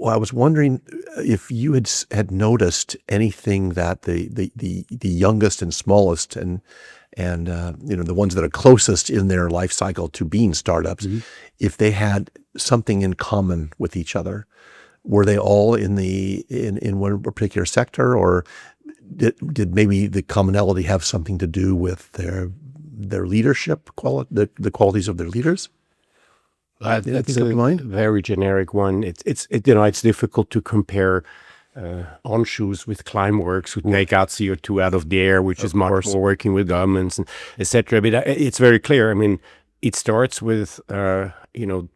Well, I was wondering if you had noticed anything that the youngest and smallest and the ones that are closest in their life cycle to being startups, if they had something in common with each other. Were they all in one particular sector, or did maybe the commonality have something to do with their leadership the qualities of their leaders? That's a very generic one. It's difficult to compare on-shoes with Climeworks, who take out CO2 out of the air, which is much more working with governments, and etc. But it's very clear. I mean, it starts with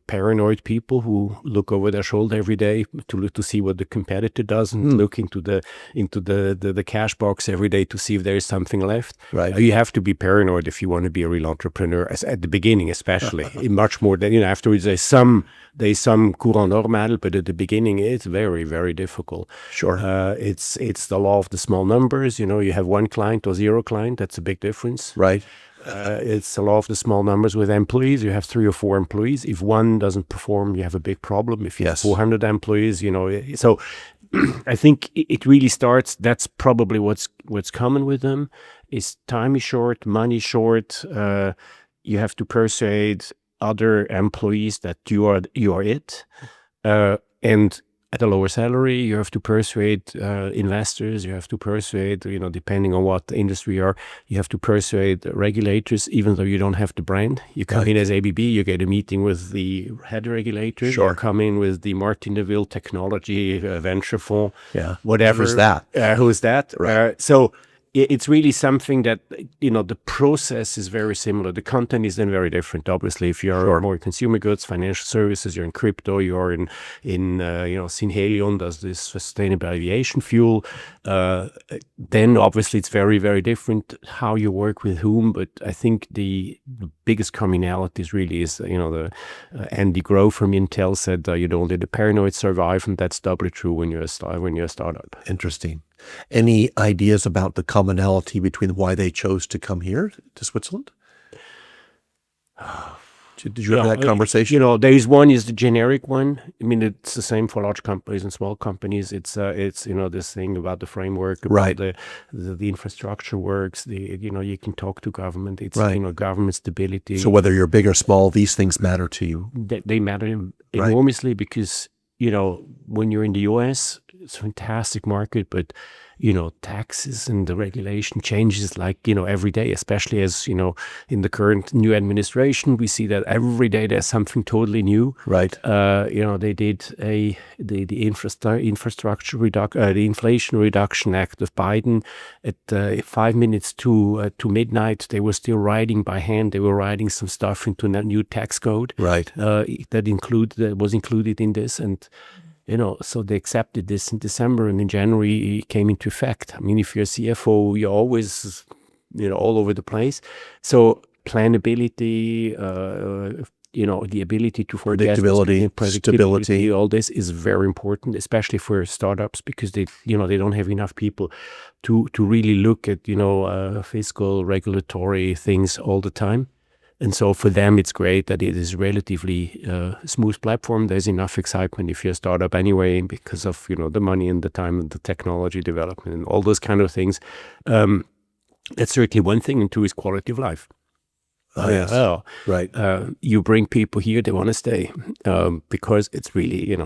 paranoid people who look over their shoulder every day to see what the competitor does, and look into the cash box every day to see if there is something left. Right. You have to be paranoid if you want to be a real entrepreneur, at the beginning especially. Much more than afterwards. There's some courant normal, but at the beginning it's very, very difficult. Sure. It's the law of the small numbers. You have one client or zero client. That's a big difference. Right. It's the law of the small numbers with employees. You have 3 or 4 employees. If one doesn't perform, you have a big problem. If you have 400 employees, so I think it really starts. That's probably what's common with them. Is time is short, money short. You have to persuade other employees that you are it, and at a lower salary, you have to persuade investors, you have to persuade, depending on what industry you are, you have to persuade regulators, even though you don't have the brand. You come in as ABB, you get a meeting with the head regulator. Sure. You come in with the Naville technology venture fund, whatever. Who's that? Who's that? Right. So it's really something that, the process is very similar. The content is then very different. Obviously, if you're more in consumer goods, financial services, you're in crypto, you're in Synhelion does this sustainable aviation fuel, then obviously it's very, very different how you work with whom. But I think the biggest commonalities really is, the Andy Grove from Intel said, only the paranoid survive, and that's doubly true when you're a startup. Interesting. Any ideas about the commonality between why they chose to come here to Switzerland? Did you have that conversation? There is one is the generic one. I mean, it's the same for large companies and small companies. It's this thing about the framework, about the infrastructure works. You can talk to government. It's government stability. So whether you're big or small, these things matter to you. They matter enormously because when you're in the US, it's a fantastic market, but taxes and the regulation changes every day, especially as, in the current new administration, we see that every day there's something totally new. Right. They did the infrastructure reduction, the Inflation Reduction Act of Biden at 5 minutes to midnight. They were still writing by hand. They were writing some stuff into a new tax code. Right. That was included in this, and so they accepted this in December, and in January it came into effect. I mean, if you're a CFO, you're always, all over the place. So planability, the ability to forecast, predictability, stability, all this is very important, especially for startups, because they don't have enough people to really look at, fiscal, regulatory things all the time. And so for them, it's great that it is relatively smooth platform. There's enough excitement if you're a startup anyway, because of the money and the time and the technology development and all those kind of things. That's certainly one thing. And two is quality of life. Right. You bring people here, they want to stay because it's really,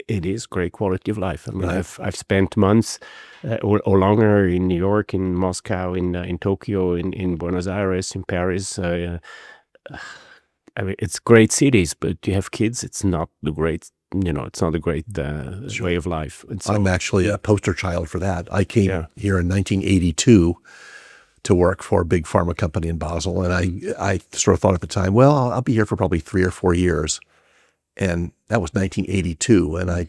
it is great quality of life. I mean, I've spent months or longer in New York, in Moscow, in Tokyo, in Buenos Aires, in Paris. I mean, it's great cities, but you have kids. It's not the great, it's not a great way of life. And so, I'm actually a poster child for that. I came here in 1982 to work for a big pharma company in Basel, and I sort of thought at the time, well, I'll be here for probably 3 or 4 years. And that was 1982, and I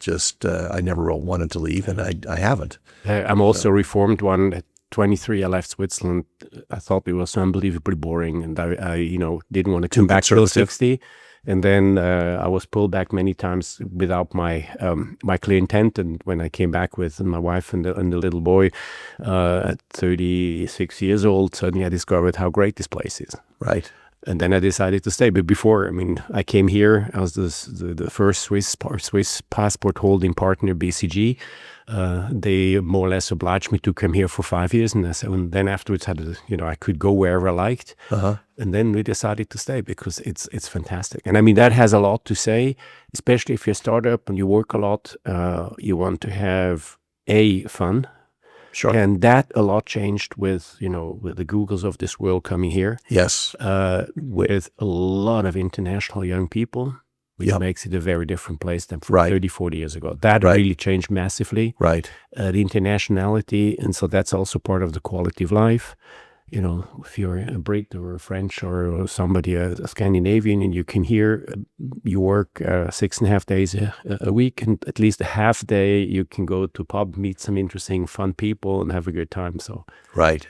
never wanted to leave, and I haven't. I'm also a reformed one. At 23, I left Switzerland. I thought it was unbelievably boring, and I didn't want to come back till 60. And then I was pulled back many times without my clear intent. And when I came back with my wife and the little boy at 36 years old, suddenly I discovered how great this place is. Right. And then I decided to stay. But before, I mean, I came here. I was the first Swiss passport holding partner, BCG. They more or less obliged me to come here for 5 years, and then afterwards I could go wherever I liked. And then we decided to stay because it's fantastic. And I mean, that has a lot to say, especially if you're a startup and you work a lot. You want to have fun. Sure. And that a lot changed with the Googles of this world coming here. Yes. With a lot of international young people, which makes it a very different place than 30, 40 years ago. That really changed massively. Right. The internationality, and so that's also part of the quality of life. If you're a Brit or a French or somebody, a Scandinavian, and you can hear you work 6.5 days a week, and at least a half day you can go to pub, meet some interesting, fun people, and have a good time. So right.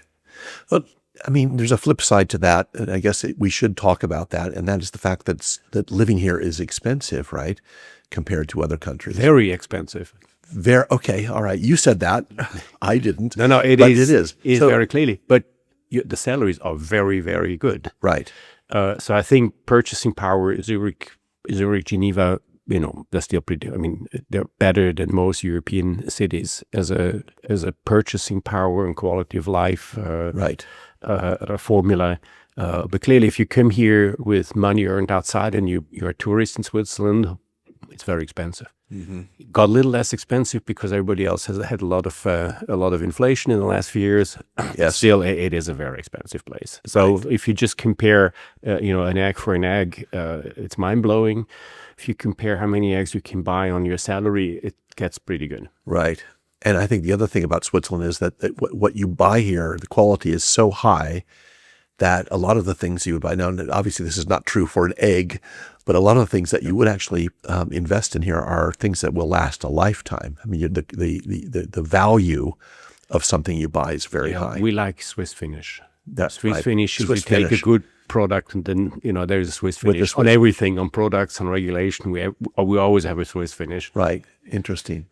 Well, I mean, there's a flip side to that, and I guess we should talk about that, and that is the fact that living here is expensive, right, compared to other countries. Very expensive. Okay, all right. You said that. I didn't. No, it is. It is. So, very clearly, but the salaries are very, very good. Right. So I think purchasing power, Zurich, Geneva, they're still pretty. I mean, they're better than most European cities as a purchasing power and quality of life. Right. Formula. But clearly, if you come here with money earned outside and you're a tourist in Switzerland, it's very expensive. Mm-hmm. Got a little less expensive because everybody else has had a lot of inflation in the last few years. Yes. Still, it is a very expensive place. So if you just compare, an egg for an egg, it's mind blowing. If you compare how many eggs you can buy on your salary, it gets pretty good. Right. And I think the other thing about Switzerland is that what you buy here, the quality is so high that a lot of the things you would buy now, and obviously this is not true for an egg, but a lot of the things that you would actually invest in here are things that will last a lifetime. I mean, the value of something you buy is very high. We like Swiss finish. That's Swiss right. finish. Swiss we take finish. a good product, and then there's a Swiss finish on everything, on products, on regulation. We always have a Swiss finish. Right. Interesting.